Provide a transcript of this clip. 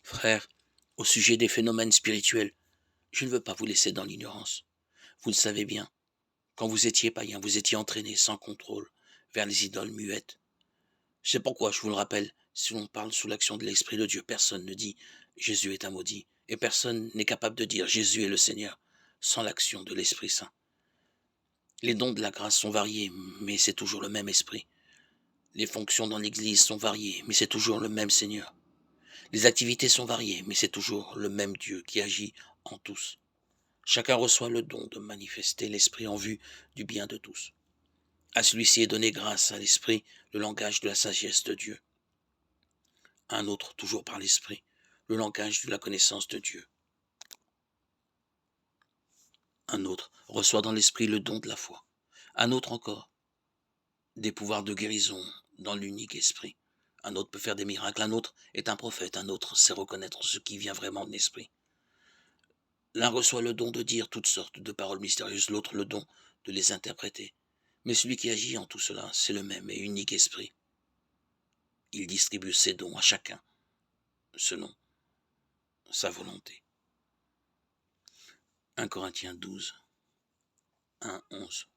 Frère, au sujet des phénomènes spirituels, je ne veux pas vous laisser dans l'ignorance. Vous le savez bien, quand vous étiez païen, vous étiez entraîné sans contrôle vers les idoles muettes. C'est pourquoi je vous le rappelle, si l'on parle sous l'action de l'Esprit de Dieu, personne ne dit Jésus est un maudit, et personne n'est capable de dire Jésus est le Seigneur sans l'action de l'Esprit Saint. Les dons de la grâce sont variés, mais c'est toujours le même Esprit. Les fonctions dans l'Église sont variées, mais c'est toujours le même Seigneur. Les activités sont variées, mais c'est toujours le même Dieu qui agit en tous. Chacun reçoit le don de manifester l'Esprit en vue du bien de tous. À celui-ci est donné grâce à l'Esprit le langage de la sagesse de Dieu. À un autre, toujours par l'Esprit, le langage de la connaissance de Dieu. Un autre reçoit dans l'Esprit le don de la foi. Un autre encore, des pouvoirs de guérison dans l'unique Esprit. Un autre peut faire des miracles, un autre est un prophète, un autre sait reconnaître ce qui vient vraiment de l'Esprit. L'un reçoit le don de dire toutes sortes de paroles mystérieuses, l'autre le don de les interpréter. Mais celui qui agit en tout cela, c'est le même et unique Esprit. Il distribue ses dons à chacun, selon sa volonté. 1 Corinthiens 12, 1, 11.